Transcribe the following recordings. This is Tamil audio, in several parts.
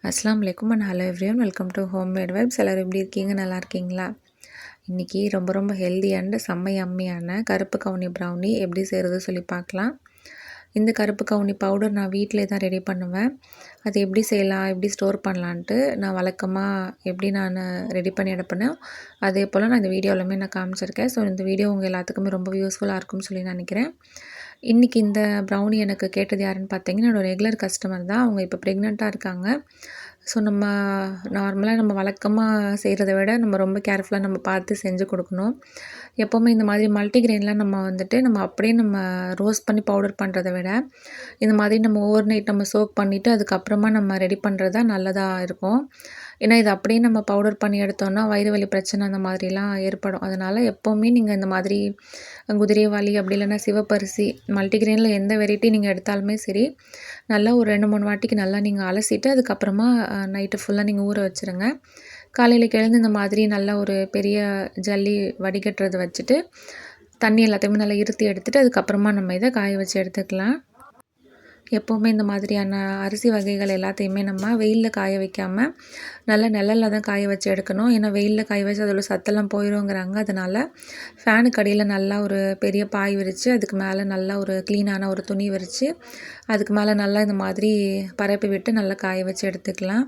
அஸ்ஸலாமு அலைக்கும் and hello everyone, welcome to homemade vibes. எல்லோரும் எப்படி இருக்கீங்க? நல்லா இருக்கீங்களா? இன்றைக்கி ரொம்ப ஹெல்தி அண்ட் செம்ம யம்மியான கருப்பு கவுனி ப்ரௌனி எப்படி செய்கிறது சொல்லி பார்க்கலாம். இந்த கருப்பு கவுனி பவுடர் நான் வீட்டிலே தான் ரெடி பண்ணுவேன். அது எப்படி செய்யலாம், எப்படி ஸ்டோர் பண்ணலான்ட்டு நான் வழக்கமாக எப்படி நான் ரெடி பண்ணி எடுப்பேனோ அதே போல் நான் இந்த வீடியோவிலுமே நான் காமிச்சிருக்கேன். ஸோ இந்த வீடியோ உங்கள் எல்லாத்துக்குமே ரொம்ப யூஸ்ஃபுல்லாக இருக்கும்னு சொல்லி நினைக்கிறேன். இன்றைக்கி இந்த ப்ரௌனி எனக்கு கேட்டது யாருன்னு பார்த்தீங்கன்னா, என்னோடய ரெகுலர் கஸ்டமர் தான். அவங்க இப்போ ப்ரெக்னெண்ட்டாக இருக்காங்க. ஸோ நம்ம நார்மலாக நம்ம வழக்கமாக செய்கிறத விட நம்ம ரொம்ப கேர்ஃபுல்லாக நம்ம பார்த்து செஞ்சு கொடுக்கணும். எப்போவுமே இந்த மாதிரி மல்டிக்ரெயின்லாம் நம்ம வந்துட்டு நம்ம அப்படியே நம்ம ரோஸ்ட் பண்ணி பவுடர் பண்ணுறத விட இந்த மாதிரி நம்ம ஓவர் நைட் நம்ம சோக் பண்ணிவிட்டு அதுக்கப்புறமா நம்ம ரெடி பண்ணுறது தான் நல்லதாக இருக்கும். ஏன்னா இது அப்படியே நம்ம பவுடர் பண்ணி எடுத்தோம்னா வயிறு வலி பிரச்சனை அந்த மாதிரிலாம் ஏற்படும். அதனால் எப்போவுமே நீங்கள் இந்த மாதிரி குதிரைவாலி அப்படி இல்லைன்னா சிவப்பரிசி மல்டிக்ரெயினில் எந்த வெரைட்டி நீங்கள் எடுத்தாலுமே சரி, நல்லா ஒரு 2-3 வாட்டிக்கு நல்லா நீங்கள் அலசிட்டு அதுக்கப்புறமா நைட்டு ஃபுல்லாக நீங்கள் ஊற வச்சுருங்க. காலையில் எழுந்து இந்த மாதிரி நல்லா ஒரு பெரிய ஜல்லி வடிகட்டுறது வச்சுட்டு தண்ணி எல்லாத்தையுமே நல்லா இருத்தி எடுத்துகிட்டு அதுக்கப்புறமா நம்ம இதை காய வச்சு எடுத்துக்கலாம். எப்போவுமே இந்த மாதிரியான அரிசி வகைகள் எல்லாத்தையுமே நம்ம வெயிலில் காய வைக்காமல் நல்லா நிழலில் தான் காய வச்சு எடுக்கணும். ஏன்னா வெயிலில் காய வச்சு அதோட சத்தெல்லாம் போயிடுங்கிறாங்க. அதனால் ஃபேனுக்கு அடியில் நல்லா ஒரு பெரிய பாய் விரித்து அதுக்கு மேலே நல்லா ஒரு க்ளீனான ஒரு துணி விரித்து அதுக்கு மேலே நல்லா இந்த மாதிரி பரப்பி விட்டு நல்லா காய வச்சு எடுத்துக்கலாம்.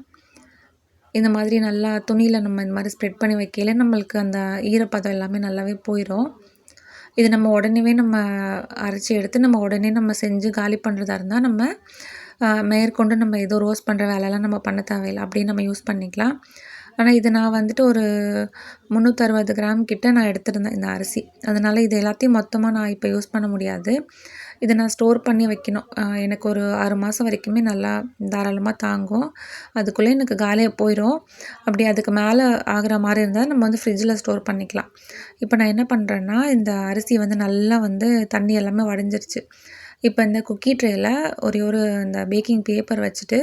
இந்த மாதிரி நல்லா துணியில் நம்ம இந்த மாதிரி ஸ்ப்ரெட் பண்ணி வைக்கல நம்மளுக்கு அந்த ஈரப்பதம் எல்லாமே நல்லாவே போயிடும். இது நம்ம உடனேவே நம்ம அரைச்சி எடுத்து நம்ம உடனே நம்ம செஞ்சு காலி பண்ணுறதா இருந்தால் நம்ம மேற்கொண்டு நம்ம ஏதோ ரோஸ்ட் பண்ணுற வேலைலாம் நம்ம பண்ண தேவையில்லை, அப்படியே நம்ம யூஸ் பண்ணிக்கலாம். ஆனால் இது நான் வந்துட்டு ஒரு 360 கிராம் கிட்ட நான் எடுத்துருந்தேன் இந்த அரிசி. அதனால் இது எல்லாத்தையும் மொத்தமாக நான் இப்போ யூஸ் பண்ண முடியாது. இதை நான் ஸ்டோர் பண்ணி வைக்கணும். எனக்கு ஒரு 6 மாதம் வரைக்குமே நல்லா தாராளமாக தாங்கும். அதுக்குள்ளே எனக்கு காலியாக போயிடும். அப்படி அதுக்கு மேலே ஆகிற மாதிரி இருந்தால் நம்ம வந்து ஃப்ரிட்ஜில் ஸ்டோர் பண்ணிக்கலாம். இப்போ நான் என்ன பண்ணுறேன்னா, இந்த அரிசி வந்து நல்லா வந்து தண்ணி எல்லாமே வடிஞ்சிருச்சு. இப்போ இந்த குக்கி ட்ரேயில் ஒரு இந்த பேக்கிங் பேப்பர் வச்சுட்டு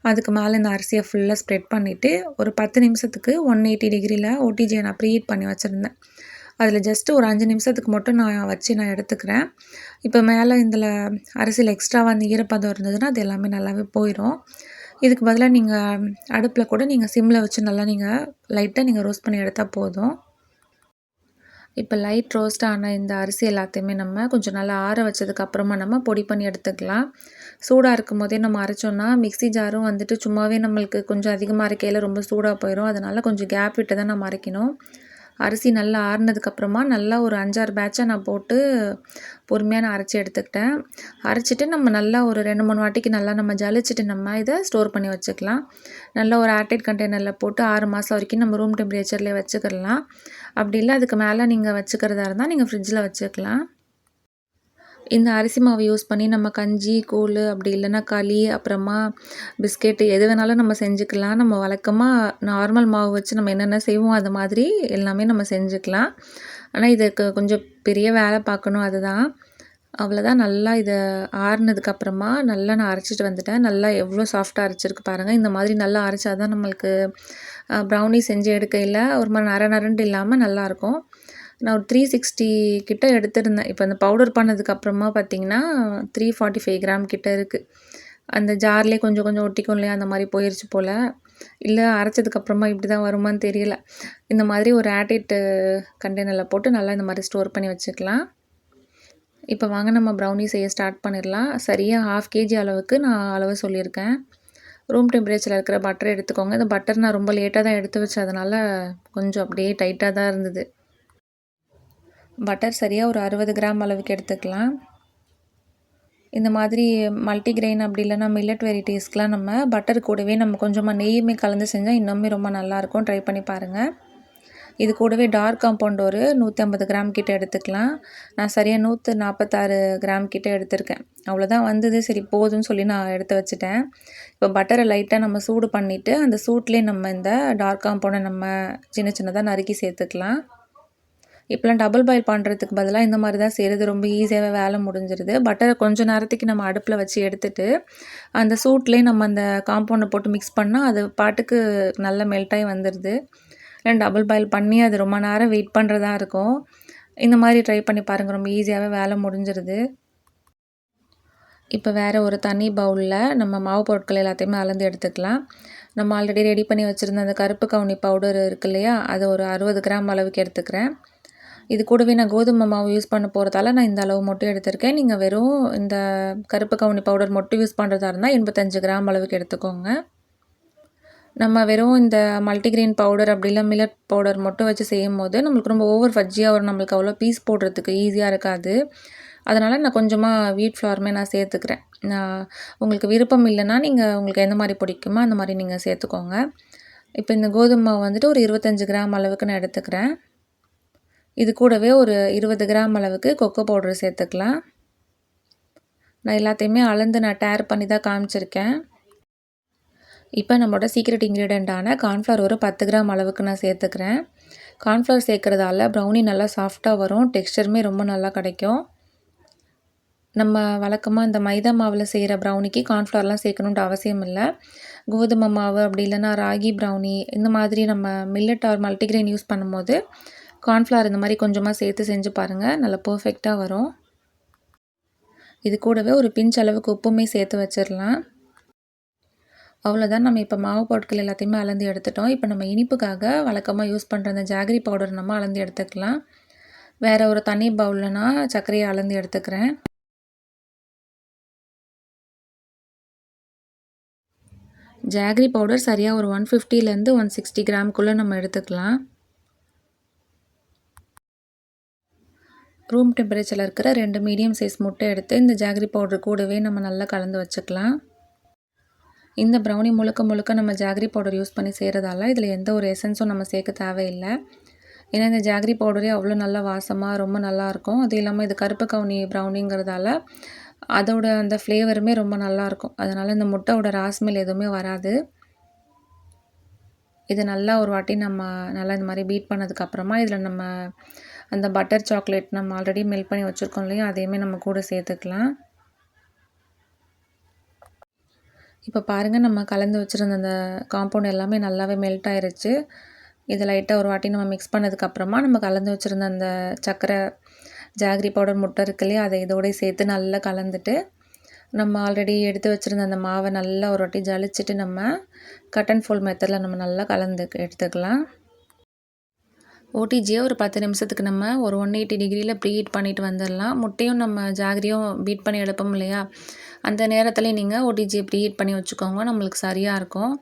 அதுக்கு மேலே இந்த அரிசியை ஃபுல்லாக ஸ்ப்ரெட் பண்ணிவிட்டு ஒரு 10 நிமிஷத்துக்கு 180 டிகிரியில் ஓடிஜியை நான் ப்ரீஹீட் பண்ணி வச்சுருந்தேன். அதில் ஜஸ்ட்டு ஒரு 5 நிமிஷத்துக்கு மட்டும் நான் வச்சு நான் எடுத்துக்கிறேன். இப்போ மேலே இதில் அரிசியில் எக்ஸ்ட்ராவாக அந்த ஈரப்பதம் இருந்ததுன்னா அது எல்லாமே நல்லாவே போயிடும். இதுக்கு பதிலாக நீங்கள் அடுப்பில் கூட நீங்கள் சிம்மில் வச்சு நல்லா நீங்கள் லைட்டாக நீங்கள் ரோஸ்ட் பண்ணி எடுத்தால் போதும். இப்போ லைட் ரோஸ்ட் ஆன இந்த அரிசி எல்லாத்தையுமே நம்ம கொஞ்சம் நல்லா ஆற வச்சதுக்கப்புறமா நம்ம பொடி பண்ணி எடுத்துக்கலாம். சூடாக இருக்கும் போதே நம்ம அரைச்சோன்னா மிக்ஸி ஜாரும் வந்துட்டு சும்மாவே நம்மளுக்கு கொஞ்சம் அதிகமாக அரைக்கையில் ரொம்ப சூடாக போயிடும். அதனால் கொஞ்சம் கேப் விட்டு தான் நம்ம அரைக்கணும். அரிசி நல்லா ஆறுனதுக்கப்புறமா நல்லா ஒரு 5-6 பேட்சாக நான் போட்டு பொறுமையாக நான் அரைச்சி எடுத்துக்கிட்டேன். அரைச்சிட்டு நம்ம நல்லா ஒரு 2-3 வாட்டிக்கு நல்லா நம்ம ஜலிச்சுட்டு நம்ம இதை ஸ்டோர் பண்ணி வச்சுக்கலாம். நல்லா ஒரு ஏர்டைட் கண்டெய்னரில் போட்டு 6 மாதம் வரைக்கும் நம்ம ரூம் டெம்பரேச்சர்லேயே வச்சுக்கலாம். அப்படி இல்லை அதுக்கு மேலே நீங்கள் வச்சுக்கிறதா இருந்தால் நீங்கள் ஃப்ரிட்ஜில் வச்சுக்கலாம். இந்த அரிசி மாவு யூஸ் பண்ணி நம்ம கஞ்சி, கூழ் அப்படி இல்லைன்னா களி, அப்புறமா பிஸ்கெட்டு எது வேணாலும் நம்ம செஞ்சுக்கலாம். நம்ம வழக்கமாக நார்மல் மாவு வச்சு நம்ம என்னென்ன செய்வோம் அது மாதிரி எல்லாமே நம்ம செஞ்சுக்கலாம். ஆனால் இதுக்கு கொஞ்சம் பெரிய வேலை பார்க்கணும், அதுதான். அவ்வளோதான். நல்லா இதை ஆறுனதுக்கப்புறமா நல்லா நான் அரைச்சிட்டு வந்துட்டேன். நல்லா எவ்வளோ சாஃப்டாக அரைச்சிருக்கு பாருங்கள். இந்த மாதிரி நல்லா அரைச்சா தான் நம்மளுக்கு ப்ரௌனி செஞ்சு எடுக்கையில் ஒரு மாதிரி நரன்ட்டு இல்லாமல் நல்லாயிருக்கும். நான் ஒரு 360 கிட்ட எடுத்திருந்தேன். இப்போ அந்த பவுடர் பண்ணதுக்கப்புறமா பார்த்திங்கன்னா 345 கிராம் கிட்ட இருக்குது. அந்த ஜார்லேயே கொஞ்சம் கொஞ்சம் ஒட்டிக்கும் இல்லையா, அந்த மாதிரி போயிடுச்சு போல். இல்லை அரைச்சதுக்கப்புறமா இப்படி தான் வருமானு தெரியல. இந்த மாதிரி ஒரு ஏர்டைட் கண்டெய்னரில் போட்டு நல்லா இந்த மாதிரி ஸ்டோர் பண்ணி வச்சுக்கலாம். இப்போ வாங்க நம்ம ப்ரௌனி செய்ய ஸ்டார்ட் பண்ணிடலாம். சரியாக 1/2 kg அளவுக்கு நான் அளவு சொல்லியிருக்கேன். ரூம் டெம்பரேச்சரில் இருக்கிற பட்டர் எடுத்துக்கோங்க. இந்த பட்டர் நான் ரொம்ப லேட்டாக தான் எடுத்து வச்சேன், அதனால் கொஞ்சம் அப்படியே டைட்டாக தான் இருந்தது. பட்டர் சரியாக ஒரு 60 கிராம் அளவுக்கு எடுத்துக்கலாம். இந்த மாதிரி மல்டிக்ரெயின் அப்படி இல்லைன்னா மில்லட் வெரைட்டிஸ்க்கெலாம் நம்ம பட்டர் கூடவே நம்ம கொஞ்சமாக நெய்யுமே கலந்து செஞ்சால் இன்னுமே ரொம்ப நல்லாயிருக்கும். ட்ரை பண்ணி பாருங்கள். இது கூடவே டார்க் காம்பவுண்ட் ஒரு 150 கிராம் கிட்ட எடுத்துக்கலாம். நான் சரியாக 146 கிராம் கிட்ட எடுத்திருக்கேன். அவ்வளோதான் வந்தது. சரி போதும்னு சொல்லி நான் எடுத்து வச்சுட்டேன். இப்போ பட்டரை லைட்டாக நம்ம சூடு பண்ணிவிட்டு அந்த சூட்லேயே நம்ம இந்த டார்க் காம்பவுண்டை நம்ம சின்ன சின்னதாக நறுக்கி சேர்த்துக்கலாம். இப்போலாம் டபுள் பாயில் பண்ணுறதுக்கு பதிலாக இந்த மாதிரி தான் செய்கிறது. ரொம்ப ஈஸியாகவே வேலை முடிஞ்சிருது. பட்டரை கொஞ்சம் நேரத்துக்கு நம்ம அடுப்பில் வச்சு எடுத்துகிட்டு அந்த சூட்லேயே நம்ம அந்த காம்பவுண்டை போட்டு மிக்ஸ் பண்ணால் அது பாட்டுக்கு நல்லா மெல்ட்டாகி வந்துடுது. இல்லை டபுள் பாயில் பண்ணி அது ரொம்ப நேரம் வெயிட் பண்ணுறதா இருக்கும். இந்த மாதிரி ட்ரை பண்ணி பாருங்கள். ரொம்ப ஈஸியாகவே வேலை முடிஞ்சிருது. இப்போ வேறு ஒரு தனி பவுலில் நம்ம மாவு பொருட்கள் எல்லாத்தையுமே அளந்து எடுத்துக்கலாம். நம்ம ஆல்ரெடி ரெடி பண்ணி வச்சுருந்த அந்த கருப்பு கவுனி பவுடர் இருக்கு இல்லையா, அது ஒரு 60 கிராம் அளவுக்கு எடுத்துக்கிறேன். இது கூடவே நான் கோதுமை மாவு யூஸ் பண்ண போகிறதால நான் இந்த அளவு மட்டும் எடுத்திருக்கேன். நீங்கள் வெறும் இந்த கருப்பு கவுனி பவுடர் மட்டும் யூஸ் பண்ணுறதா இருந்தால் 85 கிராம் அளவுக்கு எடுத்துக்கோங்க. நம்ம வெறும் இந்த மல்டிகிரெயின் பவுடர் அப்படி இல்லை மில்லட் பவுடர் மட்டும் வச்சு செய்யும்போது நம்மளுக்கு ரொம்ப ஓவர் ஃபஜ்ஜியாக வரும். நம்மளுக்கு அவ்வளோ பீஸ் போடுறதுக்கு ஈஸியாக இருக்காது. அதனால் நான் கொஞ்சமாக வீட் ஃப்ளாருமே நான் சேர்த்துக்கிறேன். உங்களுக்கு விருப்பம் இல்லைன்னா நீங்கள் உங்களுக்கு எந்த மாதிரி பிடிக்குமோ அந்த மாதிரி நீங்கள் சேர்த்துக்கோங்க. இப்போ இந்த கோதுமை மாவு வந்துட்டு ஒரு 25 கிராம் அளவுக்கு நான் எடுத்துக்கிறேன். இது கூடவே ஒரு 20 கிராம் அளவுக்கு கொக்கோ பவுடர் சேர்த்துக்கலாம். நான் எல்லாத்தையுமே அளந்து நான் டேர் பண்ணி தான் காமிச்சிருக்கேன். இப்போ நம்மளோட சீக்ரெட் இன்க்ரீடியண்ட்டான கார்ன்ஃப்ளவர் ஒரு 10 கிராம் அளவுக்கு நான் சேர்த்துக்கிறேன். கார்ன்ஃப்ளவர் சேர்க்குறதால ப்ரௌனி நல்லா சாஃப்டாக வரும், டெக்ஸ்சருமே ரொம்ப நல்லா கிடைக்கும். நம்ம வழக்கமாக இந்த மைதா மாவில் செய்கிற ப்ரௌனிக்கு கார்ன்ஃப்ளவர்லாம் சேர்க்கணுன்ட்டு அவசியம் இல்லை. கோதுமை மாவு அப்படி இல்லைன்னா ராகி ப்ரௌனி இந்த மாதிரி நம்ம மில்லட் ஆர் மல்டிகிரெயின் யூஸ் பண்ணும்போது கார்ன்ஃப்ளவர் இந்த மாதிரி கொஞ்சமாக சேர்த்து செஞ்சு பாருங்கள், நல்லா பர்ஃபெக்டாக வரும். இது கூடவே ஒரு பிஞ்ச் அளவுக்கு உப்புமே சேர்த்து வச்சிடலாம். அவ்வளோதான், நம்ம இப்போ மாவு பொருட்கள் எல்லாத்தையுமே அளந்து எடுத்துட்டோம். இப்போ நம்ம இனிப்புக்காக வழக்கமாக யூஸ் பண்ணுற அந்த ஜாகரி பவுடர் நம்ம அளந்து எடுத்துக்கலாம். வேறு ஒரு தனி பவுலில் நான் சர்க்கரையை அளந்து எடுத்துக்கிறேன். ஜாகரி பவுடர் சரியாக ஒரு 150லேருந்து 160 கிராம்குள்ளே நம்ம எடுத்துக்கலாம். ரூம் டெம்பரேச்சரில் இருக்கிற 2 மீடியம் சைஸ் முட்டை எடுத்து இந்த ஜாகரி பவுடர் கூடவே நம்ம நல்லா கலந்து வச்சுக்கலாம். இந்த ப்ரௌனி முழுக்க நம்ம ஜாகரி பவுடர் யூஸ் பண்ணி செய்கிறதால இதில் எந்த ஒரு எசன்ஸும் நம்ம சேர்க்க தேவையில்லை. ஏன்னா இந்த ஜாகரி பவுடரே அவ்வளோ நல்லா வாசமாக ரொம்ப நல்லாயிருக்கும். அது இல்லாமல் இது கருப்பு கவுனி ப்ரௌனிங்கிறதால அதோட அந்த ஃப்ளேவருமே ரொம்ப நல்லாயிருக்கும். அதனால் இந்த முட்டையோட ராஸ்மெல் எதுவுமே வராது. இது நல்லா ஒரு வாட்டி நம்ம நல்லா இந்த மாதிரி பீட் பண்ணதுக்கப்புறமா இதில் நம்ம அந்த பட்டர் சாக்லேட் நம்ம ஆல்ரெடி மெல்ட் பண்ணி வச்சுருக்கோம் இல்லையா, அதையுமே நம்ம கூட சேர்த்துக்கலாம். இப்போ பாருங்கள், நம்ம கலந்து வச்சுருந்த அந்த காம்பவுண்ட் எல்லாமே நல்லாவே மெல்ட் ஆயிருச்சு. இதை லைட்டாக ஒரு வாட்டி நம்ம மிக்ஸ் பண்ணதுக்கப்புறமா நம்ம கலந்து வச்சுருந்த அந்த சர்க்கரை ஜாகரி பவுடர் முட்டை இருக்கு இல்லையா, அதை இதோடய சேர்த்து நல்லா கலந்துட்டு நம்ம ஆல்ரெடி எடுத்து வச்சுருந்த அந்த மாவை நல்லா ஒரு வாட்டி ஜலிச்சுட்டு நம்ம கட் அண்ட் ஃபோல்ட் மெத்தடில் நம்ம நல்லா கலந்து எடுத்துக்கலாம். ஓடிஜியை ஒரு 10 நிமிஷத்துக்கு நம்ம ஒரு 180 டிகிரியில் ப்ரீஹீட் பண்ணிட்டு வந்துடலாம். முட்டையும் நம்ம ஜாகரியும் பீட் பண்ணி எடுப்போம் இல்லையா, அந்த நேரத்துலேயே நீங்கள் ஓடிஜியை ப்ரீஹீட் பண்ணி வச்சுக்கோங்க, நம்மளுக்கு சரியாக இருக்கும்.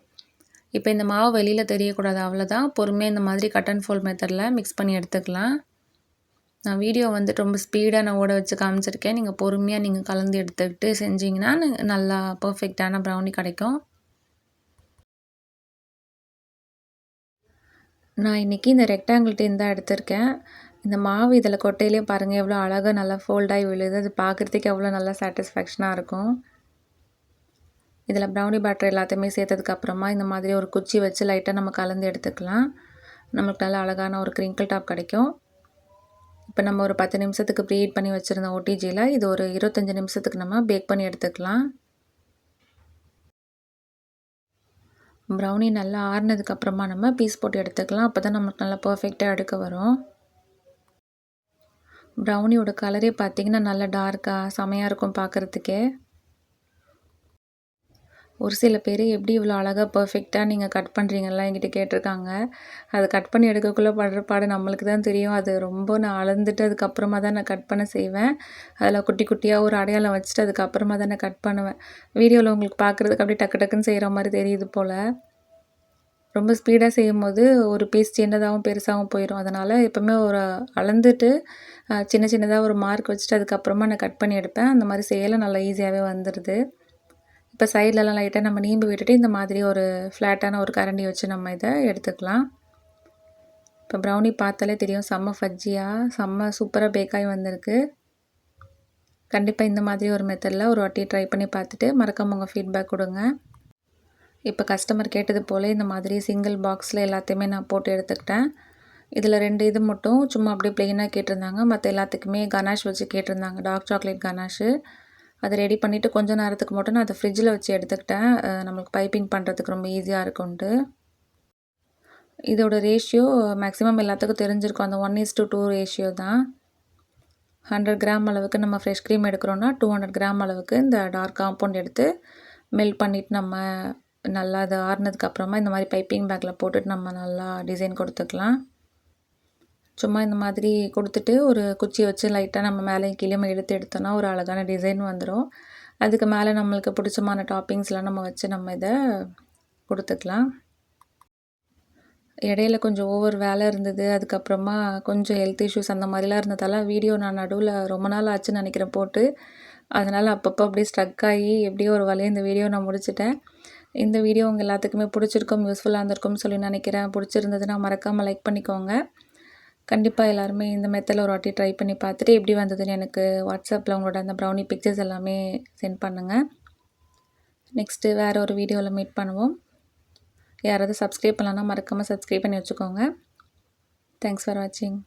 இப்போ இந்த மாவு வெளியில் தெரியக்கூடாது, அவ்வளோதான். பொறுமையாக இந்த மாதிரி கட் அண்ட் ஃபோல்ட் மெத்தடில் மிக்ஸ் பண்ணி எடுத்துக்கலாம். நான் வீடியோ வந்துட்டு ரொம்ப ஸ்பீடாக நான் ஓட வச்சு காமிச்சிருக்கேன். நீங்கள் பொறுமையாக நீங்கள் கலந்து எடுத்துக்கிட்டு செஞ்சிங்கன்னா நல்லா பர்ஃபெக்டான ப்ரௌனி கிடைக்கும். நான் இன்றைக்கி இந்த ரெக்டாங்கிள் டின் தான் எடுத்திருக்கேன். இந்த மாவு இதில் கொட்டையிலே பாருங்கள் எவ்வளோ அழகாக நல்லா ஃபோல்டாகி விழுது. அது பார்க்குறதுக்கு எவ்வளோ நல்லா சாட்டிஸ்ஃபேக்ஷனாக இருக்கும். இதில் ப்ரௌனி பேட்டர் எல்லாத்தையுமே சேர்த்ததுக்கப்புறமா இந்த மாதிரி ஒரு குச்சி வச்சு லைட்டாக நம்ம கலந்து எடுத்துக்கலாம். நமக்கு நல்லா அழகான ஒரு கிரிங்கிள் டாப் கிடைக்கும். இப்போ நம்ம ஒரு 10 நிமிஷத்துக்கு ப்ரீஹீட் பண்ணி வச்சுருந்த ஓடிஜியில் இது ஒரு 25 நிமிஷத்துக்கு நம்ம பேக் பண்ணி எடுத்துக்கலாம். ப்ரௌனி நல்லா ஆறுனதுக்கப்புறமா நம்ம பீஸ் போட்டு எடுத்துக்கலாம். அப்போ தான் நமக்கு நல்லா பர்ஃபெக்டாக எடுக்க வரும். ப்ரௌனியோட கலரே பார்த்திங்கன்னா நல்லா டார்க்காக செமையாக இருக்கும் பார்க்குறதுக்கே. ஒரு சில பேர் எப்படி இவ்வளோ அழகாக பர்ஃபெக்டாக நீங்கள் கட் பண்ணுறீங்கலாம் என்கிட்ட கேட்டிருக்காங்க. அதை கட் பண்ணி எடுக்கக்குள்ளே படுற பாடு நம்மளுக்கு தான் தெரியும். அது ரொம்ப நான் அளந்துட்டு அதுக்கப்புறமா தான் நான் கட் பண்ண செய்வேன். அதில் குட்டி குட்டியாக ஒரு அடையாளம் வச்சுட்டு அதுக்கப்புறமா தான் நான் கட் பண்ணுவேன். வீடியோவில் உங்களுக்கு பார்க்குறதுக்கு அப்படியே டக்கு டக்குன்னு செய்கிற மாதிரி தெரியுது போல். ரொம்ப ஸ்பீடாக செய்யும்போது ஒரு பீஸ் சின்னதாகவும் பெருசாகவும் போயிடும். அதனால் எப்போவுமே ஒரு அளந்துட்டு சின்ன சின்னதாக ஒரு மார்க் வச்சுட்டு அதுக்கப்புறமா நான் கட் பண்ணி எடுப்பேன். அந்த மாதிரி செய்யலை நல்லா ஈஸியாகவே வந்துடுது. இப்போ சைட்லலாம் லைட்டாக நம்ம நீம்பி விட்டுட்டு இந்த மாதிரி ஒரு ஃப்ளாட்டான ஒரு கரண்டி வச்சு நம்ம இதை எடுத்துக்கலாம். இப்போ ப்ரௌனி பார்த்தாலே தெரியும் செம்ம ஃபஜ்ஜியாக செம்ம சூப்பராக பேக்காகி வந்திருக்கு. கண்டிப்பாக இந்த மாதிரி ஒரு மெத்தடில் ஒரு வாட்டி ட்ரை பண்ணி பார்த்துட்டு மறக்காம உங்கள் ஃபீட்பேக் கொடுங்க. இப்போ கஸ்டமர் கேட்டது போல் இந்த மாதிரி சிங்கிள் பாக்ஸில் எல்லாத்தையுமே நான் போட்டு எடுத்துக்கிட்டேன். இதில் 2 இது மட்டும் சும்மா அப்படியே ப்ளெயினாக கேட்டிருந்தாங்க. மற்ற எல்லாத்துக்குமே கனாஷ் வச்சு கேட்டிருந்தாங்க, டார்க் சாக்லேட் கனாஷு. அதை ரெடி பண்ணிவிட்டு கொஞ்சம் நேரத்துக்கு மட்டும் நான் அதை ஃப்ரிட்ஜில் வச்சு எடுத்துக்கிட்டேன். நம்மளுக்கு பைப்பிங் பண்ணுறதுக்கு ரொம்ப ஈஸியாக இருக்கும்ன்ட்டு. இதோட ரேஷியோ மேக்ஸிமம் எல்லாத்துக்கும் தெரிஞ்சிருக்கும், அந்த 1:2 ரேஷியோ தான். 100 கிராம் அளவுக்கு நம்ம ஃப்ரெஷ் க்ரீம் எடுக்கிறோன்னா 200 கிராம் அளவுக்கு இந்த டார்க் காம்பவுண்ட் எடுத்து மெல்ட் பண்ணிவிட்டு நம்ம நல்லா அது ஆறுனதுக்கப்புறமா இந்த மாதிரி பைப்பிங் பேக்கில் போட்டுட்டு நம்ம நல்லா டிசைன் கொடுத்துக்கலாம். சும்மா இந்த மாதிரி கொடுத்துட்டு ஒரு குச்சி வச்சு லைட்டாக நம்ம மேலேயும் கீழேயும் இழுத்து எடுத்தோன்னா ஒரு அழகான டிசைன் வந்துடும். அதுக்கு மேலே நம்மளுக்கு பிடிச்சமான டாப்பிங்ஸ்லாம் நம்ம வச்சு நம்ம இதை கொடுத்துக்கலாம். இடையில கொஞ்சம் ஓவர் வேலை இருந்தது. அதுக்கப்புறமா கொஞ்சம் ஹெல்த் இஷ்யூஸ் அந்த மாதிரிலாம் இருந்ததால வீடியோ நான் நடுவில் ரொம்ப நாள் ஆச்சுன்னு நினைக்கிறேன் போட்டு. அதனால் அப்பப்போ அப்படியே ஸ்ட்ரக் ஆகி எப்படியோ ஒரு வழியா இந்த வீடியோ நான் முடிச்சிட்டேன். இந்த வீடியோ உங்கள் எல்லாத்துக்குமே பிடிச்சிருக்கும், யூஸ்ஃபுல்லாக இருந்திருக்கும்னு சொல்லி நினைக்கிறேன். பிடிச்சிருந்ததுன்னா மறக்காமல் லைக் பண்ணிக்கோங்க. கண்டிப்பாக எல்லாருமே இந்த மெத்தடில் ஒரு வாட்டி ட்ரை பண்ணி பார்த்துட்டு எப்படி வந்ததுன்னு எனக்கு வாட்ஸ்அப்பில் உங்களோட அந்த ப்ரௌனி பிக்சர்ஸ் எல்லாமே சென்ட் பண்ணுங்கள். நெக்ஸ்ட்டு வேறு ஒரு வீடியோவில் மீட் பண்ணுவோம். யாராவது சப்ஸ்கிரைப் பண்ணலன்னா மறக்காமல் சப்ஸ்கிரைப் பண்ணி வச்சுக்கோங்க. தேங்க்ஸ் ஃபார் வாட்சிங்.